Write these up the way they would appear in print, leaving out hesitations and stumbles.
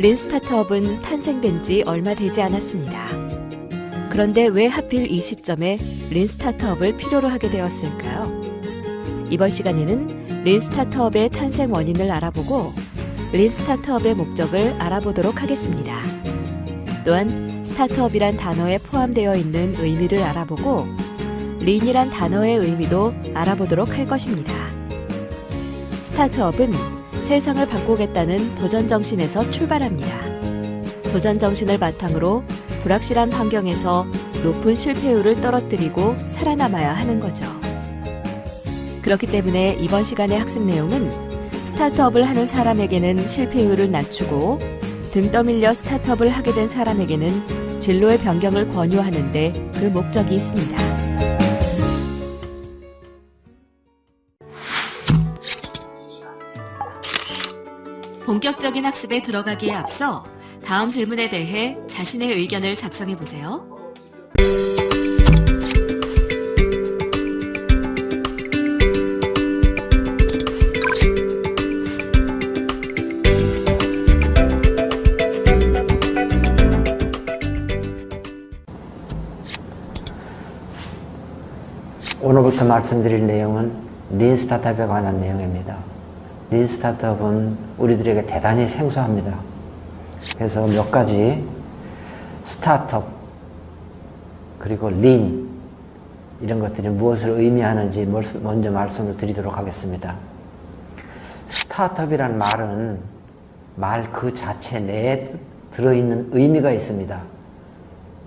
린 스타트업은 탄생된 지 얼마 되지 않았습니다. 그런데 왜 하필 이 시점에 린 스타트업을 필요로 하게 되었을까요? 이번 시간에는 린 스타트업의 탄생 원인을 알아보고 린 스타트업의 목적을 알아보도록 하겠습니다. 또한 스타트업이란 단어에 포함되어 있는 의미를 알아보고 린이란 단어의 의미도 알아보도록 할 것입니다. 스타트업은 세상을 바꾸겠다는 도전 정신에서 출발합니다. 도전 정신을 바탕으로 불확실한 환경에서 높은 실패율을 떨어뜨리고 살아남아야 하는 거죠. 그렇기 때문에 이번 시간의 학습 내용은 스타트업을 하는 사람에게는 실패율을 낮추고 등 떠밀려 스타트업을 하게 된 사람에게는 진로의 변경을 권유하는 데 그 목적이 있습니다. 본격적인 학습에 들어가기에 앞서 다음 질문에 대해 자신의 의견을 작성해 보세요. 오늘부터 말씀드릴 내용은 린 스타트업에 관한 내용입니다. 린 스타트업은 우리들에게 대단히 생소합니다. 그래서 몇 가지 스타트업 그리고 린 이런 것들이 무엇을 의미하는지 먼저 말씀을 드리도록 하겠습니다. 스타트업이란 말은 말 그 자체 내에 들어있는 의미가 있습니다.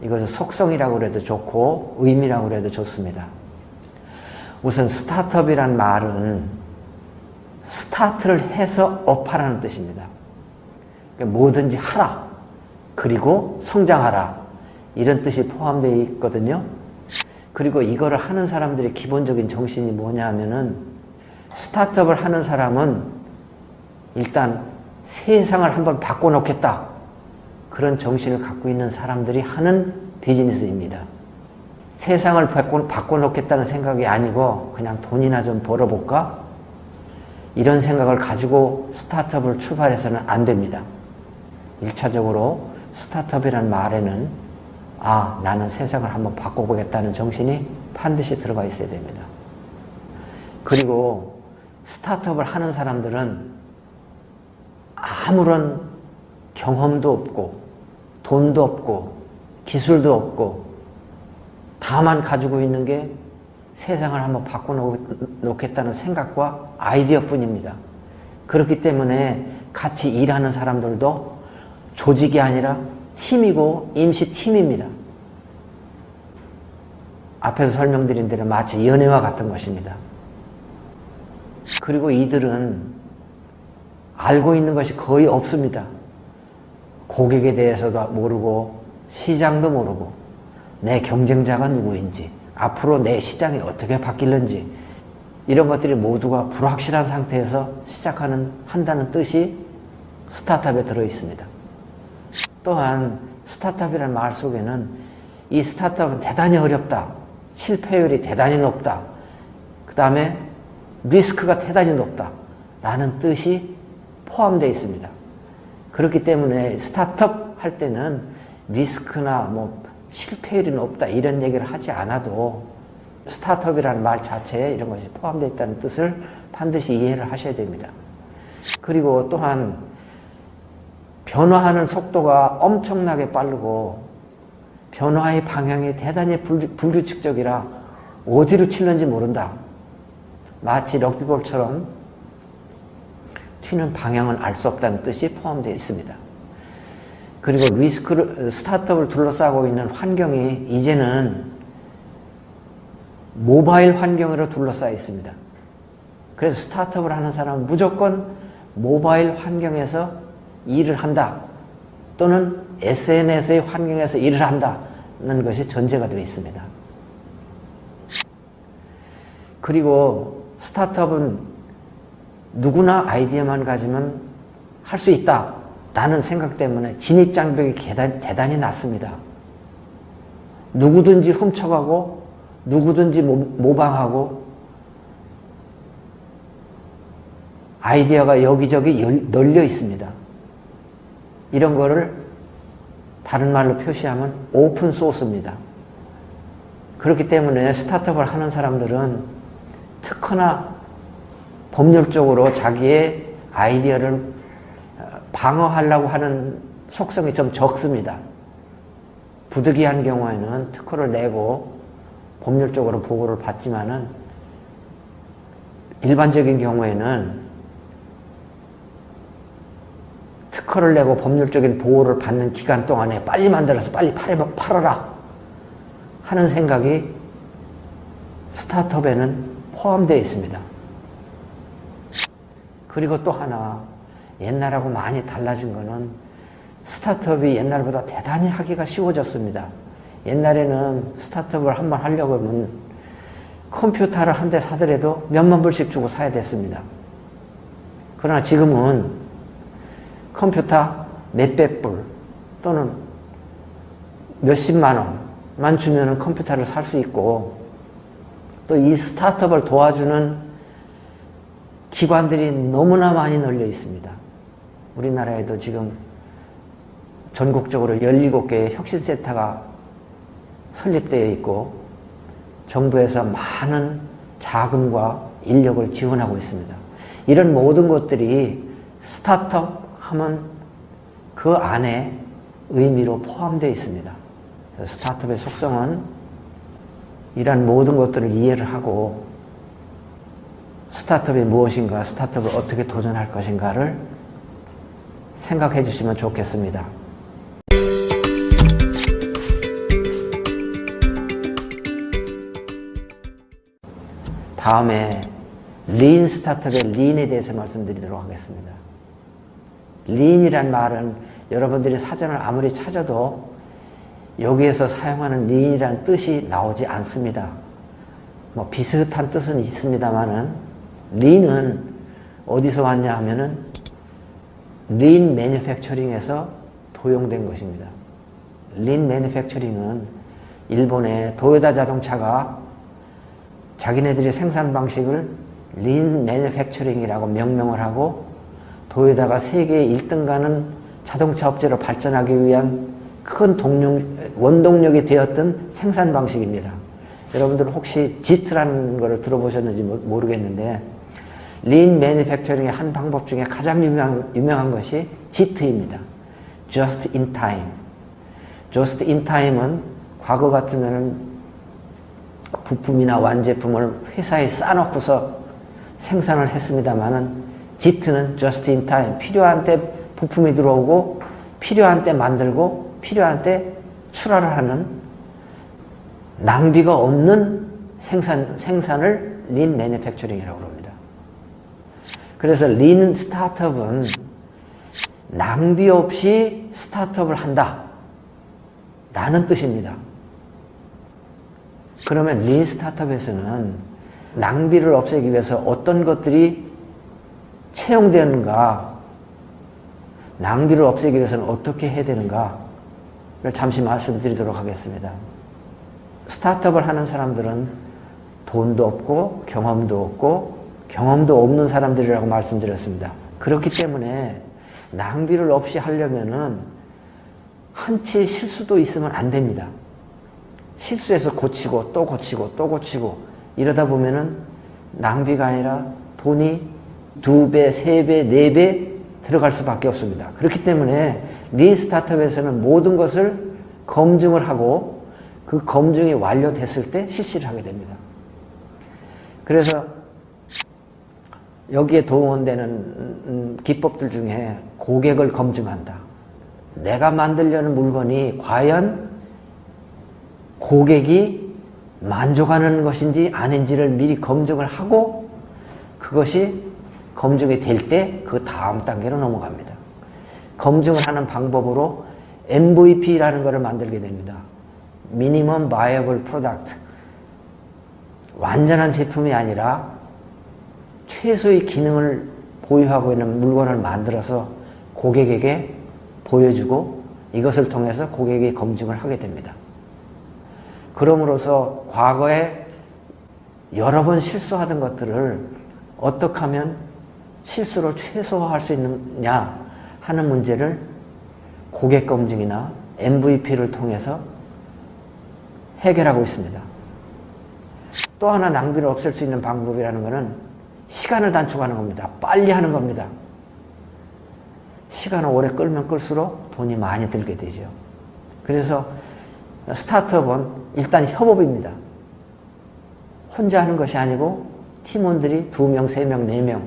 이것을 속성이라고 해도 좋고 의미라고 해도 좋습니다. 우선 스타트업이란 말은 스타트를 해서 업하라는 뜻입니다. 뭐든지 하라, 그리고 성장하라 이런 뜻이 포함되어 있거든요. 그리고 이거를 하는 사람들의 기본적인 정신이 뭐냐 하면은 스타트업을 하는 사람은 일단 세상을 한번 바꿔놓겠다 그런 정신을 갖고 있는 사람들이 하는 비즈니스입니다. 세상을 바꿔놓겠다는 생각이 아니고 그냥 돈이나 좀 벌어볼까? 이런 생각을 가지고 스타트업을 출발해서는 안 됩니다. 1차적으로 스타트업이라는 말에는 나는 세상을 한번 바꿔보겠다는 정신이 반드시 들어가 있어야 됩니다. 그리고 스타트업을 하는 사람들은 아무런 경험도 없고 돈도 없고 기술도 없고 다만 가지고 있는 게 세상을 한번 바꿔놓겠다는 생각과 아이디어뿐입니다. 그렇기 때문에 같이 일하는 사람들도 조직이 아니라 팀이고 임시 팀입니다. 앞에서 설명드린 대로 마치 연애와 같은 것입니다. 그리고 이들은 알고 있는 것이 거의 없습니다. 고객에 대해서도 모르고 시장도 모르고 내 경쟁자가 누구인지 앞으로 내 시장이 어떻게 바뀔는지 이런 것들이 모두가 불확실한 상태에서 한다는 뜻이 스타트업에 들어 있습니다. 또한 스타트업이라는 말 속에는 이 스타트업은 대단히 어렵다. 실패율이 대단히 높다. 그 다음에 리스크가 대단히 높다. 라는 뜻이 포함되어 있습니다. 그렇기 때문에 스타트업 할 때는 리스크나 실패율이 높다 이런 얘기를 하지 않아도 스타트업이라는 말 자체에 이런 것이 포함되어 있다는 뜻을 반드시 이해를 하셔야 됩니다. 그리고 또한 변화하는 속도가 엄청나게 빠르고 변화의 방향이 대단히 불규칙적이라 어디로 튈는지 모른다. 마치 럭비볼처럼 튀는 방향은 알 수 없다는 뜻이 포함되어 있습니다. 그리고 스타트업을 둘러싸고 있는 환경이 이제는 모바일 환경으로 둘러싸여 있습니다. 그래서 스타트업을 하는 사람은 무조건 모바일 환경에서 일을 한다. 또는 SNS의 환경에서 일을 한다는 것이 전제가 되어 있습니다. 그리고 스타트업은 누구나 아이디어만 가지면 할 수 있다 라는 생각 때문에 진입장벽이 대단히 낮습니다. 누구든지 훔쳐가고 누구든지 모방하고 아이디어가 여기저기 널려 있습니다. 이런 거를 다른 말로 표시하면 오픈 소스입니다. 그렇기 때문에 스타트업을 하는 사람들은 특허나 법률적으로 자기의 아이디어를 방어하려고 하는 속성이 좀 적습니다. 부득이한 경우에는 특허를 내고 법률적으로 보호를 받지만은 일반적인 경우에는 특허를 내고 법률적인 보호를 받는 기간 동안에 빨리 만들어서 빨리 팔아라 하는 생각이 스타트업에는 포함되어 있습니다. 그리고 또 하나 옛날하고 많이 달라진 거는 스타트업이 옛날보다 대단히 하기가 쉬워졌습니다. 옛날에는 스타트업을 한번 하려고 하면 컴퓨터를 한 대 사더라도 몇만 불씩 주고 사야 됐습니다. 그러나 지금은 컴퓨터 몇백 불 또는 몇십만 원만 주면 컴퓨터를 살 수 있고, 또 이 스타트업을 도와주는 기관들이 너무나 많이 널려 있습니다. 우리나라에도 지금 전국적으로 17개의 혁신센터가 설립되어 있고 정부에서 많은 자금과 인력을 지원하고 있습니다. 이런 모든 것들이 스타트업 하면 그 안에 의미로 포함되어 있습니다. 스타트업의 속성은 이런 모든 것들을 이해를 하고 스타트업이 무엇인가, 스타트업을 어떻게 도전할 것인가를 생각해 주시면 좋겠습니다. 다음에 린 스타트업의 린에 대해서 말씀드리도록 하겠습니다. 린이란 말은 여러분들이 사전을 아무리 찾아도 여기에서 사용하는 린이라는 뜻이 나오지 않습니다. 뭐 비슷한 뜻은 있습니다만은 린은 어디서 왔냐 하면은 린 매니팩처링에서 도용된 것입니다. 린 매니팩처링은 일본의 도요타 자동차가 자기네들의 생산 방식을 린 매니팩처링이라고 명명을 하고 도요타가 세계 1등 가는 자동차 업체로 발전하기 위한 큰 원동력이 되었던 생산 방식입니다. 여러분들 혹시 지트라는 걸 들어보셨는지 모르겠는데 린 매니팩처링의 한 방법 중에 가장 유명한 것이 지트입니다. Just in time. Just in time은 과거 같으면은 부품이나 완제품을 회사에 싸놓고서 생산을 했습니다만은 지트는 just in time. 필요한 때 부품이 들어오고 필요한 때 만들고 필요한 때 출하를 하는 낭비가 없는 생산을 린 매니팩처링이라고 합니다. 그래서 린 스타트업은 낭비 없이 스타트업을 한다 라는 뜻입니다. 그러면 린 스타트업에서는 낭비를 없애기 위해서 어떤 것들이 채용되는가, 낭비를 없애기 위해서는 어떻게 해야 되는가를 잠시 말씀드리도록 하겠습니다. 스타트업을 하는 사람들은 돈도 없고 경험도 없는 사람들이라고 말씀드렸습니다. 그렇기 때문에 낭비를 없이 하려면은 한치의 실수도 있으면 안 됩니다. 실수해서 고치고 또 고치고 이러다 보면은 낭비가 아니라 돈이 2배, 3배, 4배 들어갈 수밖에 없습니다. 그렇기 때문에 린 스타트업에서는 모든 것을 검증을 하고 그 검증이 완료됐을 때 실시를 하게 됩니다. 그래서 여기에 동원되는 기법들 중에 고객을 검증한다. 내가 만들려는 물건이 과연 고객이 만족하는 것인지 아닌지를 미리 검증을 하고 그것이 검증이 될 때 그 다음 단계로 넘어갑니다. 검증을 하는 방법으로 MVP라는 것을 만들게 됩니다. Minimum Viable Product. 완전한 제품이 아니라 최소의 기능을 보유하고 있는 물건을 만들어서 고객에게 보여주고 이것을 통해서 고객이 검증을 하게 됩니다. 그럼으로써 과거에 여러 번 실수하던 것들을 어떻게 하면 실수를 최소화할 수 있느냐 하는 문제를 고객 검증이나 MVP를 통해서 해결하고 있습니다. 또 하나 낭비를 없앨 수 있는 방법이라는 것은 시간을 단축하는 겁니다. 빨리 하는 겁니다. 시간을 오래 끌면 끌수록 돈이 많이 들게 되죠. 그래서 스타트업은 일단 협업입니다. 혼자 하는 것이 아니고 팀원들이 2명, 3명, 4명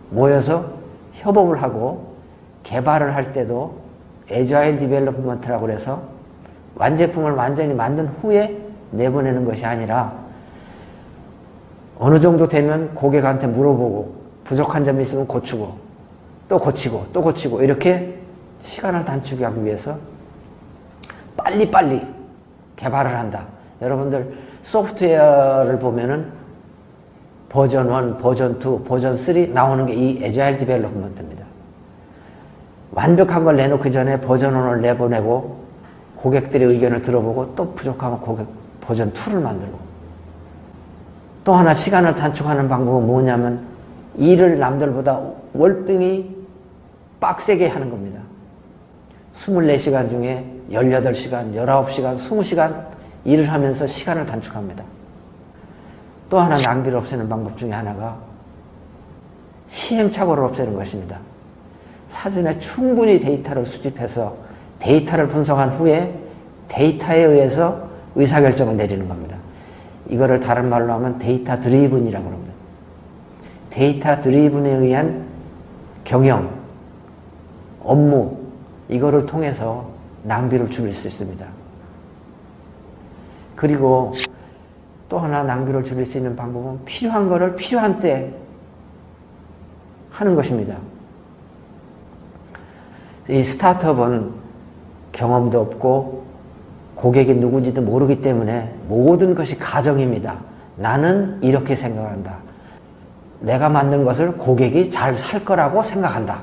모여서 협업을 하고 개발을 할 때도 애자일 디벨롭먼트라고 해서 완제품을 완전히 만든 후에 내보내는 것이 아니라 어느 정도 되면 고객한테 물어보고 부족한 점이 있으면 고치고 또 고치고 또 고치고 이렇게 시간을 단축하기 위해서 빨리빨리 개발을 한다. 여러분들 소프트웨어를 보면은 버전 1, 버전 2, 버전 3 나오는 게 이 애자일 디벨롭먼트입니다. 완벽한 걸 내놓기 전에 버전 1을 내보내고 고객들의 의견을 들어보고 또 부족하면 버전 2를 만들고 또 하나 시간을 단축하는 방법은 뭐냐면 일을 남들보다 월등히 빡세게 하는 겁니다. 24시간 중에 18시간, 19시간, 20시간 일을 하면서 시간을 단축합니다. 또 하나 낭비를 없애는 방법 중에 하나가 시행착오를 없애는 것입니다. 사전에 충분히 데이터를 수집해서 데이터를 분석한 후에 데이터에 의해서 의사결정을 내리는 겁니다. 이거를 다른 말로 하면 데이터 드리븐이라고 합니다. 데이터 드리븐에 의한 경영, 업무 이거를 통해서 낭비를 줄일 수 있습니다. 그리고 또 하나 낭비를 줄일 수 있는 방법은 필요한 거를 필요한 때 하는 것입니다. 이 스타트업은 경험도 없고 고객이 누군지도 모르기 때문에 모든 것이 가정입니다. 나는 이렇게 생각한다. 내가 만든 것을 고객이 잘 살 거라고 생각한다.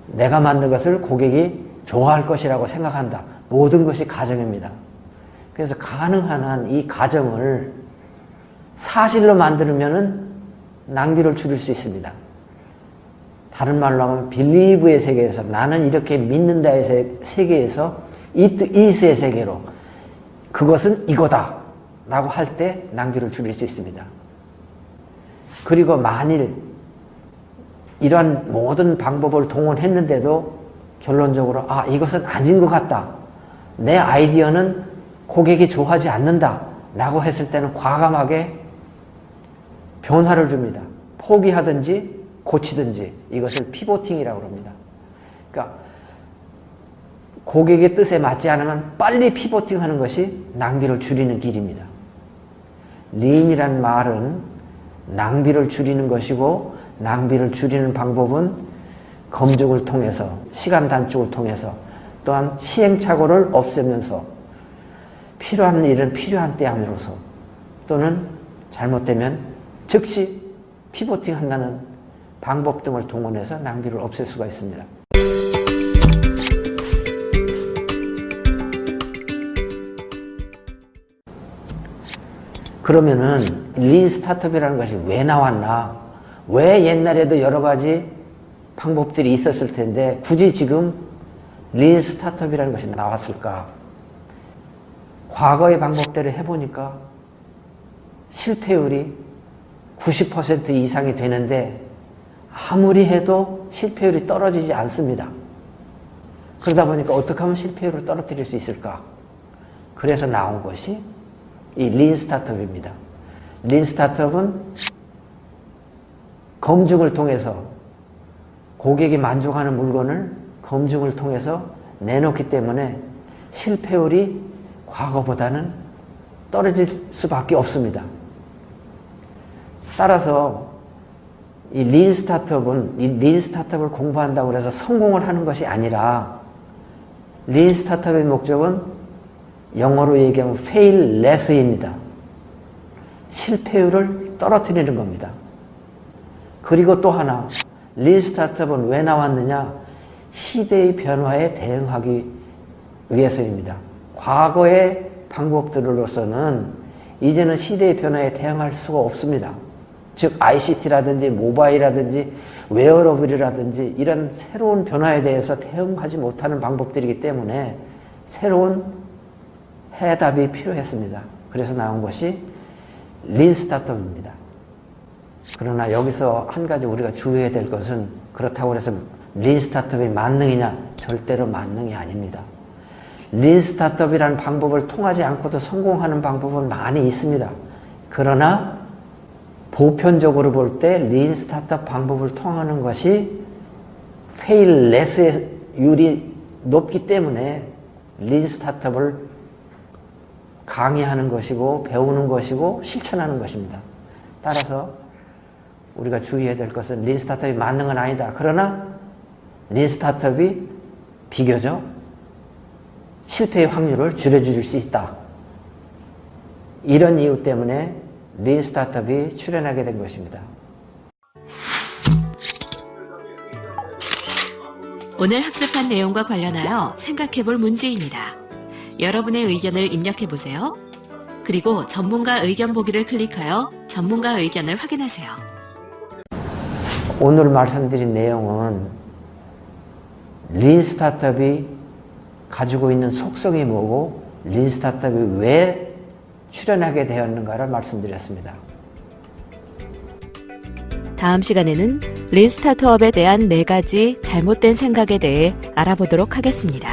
내가 만든 것을 고객이 좋아할 것이라고 생각한다. 모든 것이 가정입니다. 그래서 가능한 한 이 가정을 사실로 만들면은 낭비를 줄일 수 있습니다. 다른 말로 하면 빌리브의 세계에서 나는 이렇게 믿는다의 세계에서 이스의 세계로 그것은 이거다 라고 할 때 낭비를 줄일 수 있습니다. 그리고 만일 이러한 모든 방법을 동원했는데도 결론적으로 이것은 아닌 것 같다. 내 아이디어는 고객이 좋아하지 않는다 라고 했을 때는 과감하게 변화를 줍니다. 포기하든지 고치든지 이것을 피보팅이라고 합니다. 그러니까 고객의 뜻에 맞지 않으면 빨리 피보팅하는 것이 낭비를 줄이는 길입니다. 린이란 말은 낭비를 줄이는 것이고 낭비를 줄이는 방법은 검증을 통해서 시간 단축을 통해서 또한 시행착오를 없애면서 필요한 일은 필요한 때 함으로써 또는 잘못되면 즉시 피보팅 한다는 방법 등을 동원해서 낭비를 없앨 수가 있습니다. 그러면은 린 스타트업이라는 것이 왜 나왔나? 왜 옛날에도 여러 가지 방법들이 있었을 텐데 굳이 지금 린 스타트업이라는 것이 나왔을까? 과거의 방법대로 해보니까 실패율이 90% 이상이 되는데 아무리 해도 실패율이 떨어지지 않습니다. 그러다 보니까 어떻게 하면 실패율을 떨어뜨릴 수 있을까? 그래서 나온 것이 이 린 스타트업입니다. 린 스타트업은 검증을 통해서 고객이 만족하는 물건을 검증을 통해서 내놓기 때문에 실패율이 과거보다는 떨어질 수밖에 없습니다. 따라서 이 린 스타트업을 공부한다고 해서 성공을 하는 것이 아니라 린 스타트업의 목적은 영어로 얘기하면 fail less입니다. 실패율을 떨어뜨리는 겁니다. 그리고 또 하나 린 스타트업은 왜 나왔느냐? 시대의 변화에 대응하기 위해서입니다. 과거의 방법들로서는 이제는 시대의 변화에 대응할 수가 없습니다. 즉 ICT라든지 모바일이라든지 웨어러블이라든지 이런 새로운 변화에 대해서 대응하지 못하는 방법들이기 때문에 새로운 해답이 필요했습니다. 그래서 나온 것이 린 스타트업입니다. 그러나 여기서 한 가지 우리가 주의해야 될 것은 그렇다고 해서 린 스타트업이 만능이냐? 절대로 만능이 아닙니다. 린 스타트업이라는 방법을 통하지 않고도 성공하는 방법은 많이 있습니다. 그러나 보편적으로 볼 때 린 스타트업 방법을 통하는 것이 페일 레스율이 높기 때문에 린 스타트업을 강의하는 것이고 배우는 것이고 실천하는 것입니다. 따라서 우리가 주의해야 될 것은 린 스타트업이 만능은 아니다. 그러나 린 스타트업이 비교적 실패의 확률을 줄여줄 수 있다. 이런 이유 때문에 린 스타트업이 출연하게 된 것입니다. 오늘 학습한 내용과 관련하여 생각해볼 문제입니다. 여러분의 의견을 입력해보세요. 그리고 전문가 의견 보기를 클릭하여 전문가 의견을 확인하세요. 오늘 말씀드린 내용은 린 스타트업이 가지고 있는 속성이 뭐고 린 스타트업이 왜 출연하게 되었는가를 말씀드렸습니다. 다음 시간에는 린 스타트업에 대한 4가지 잘못된 생각에 대해 알아보도록 하겠습니다.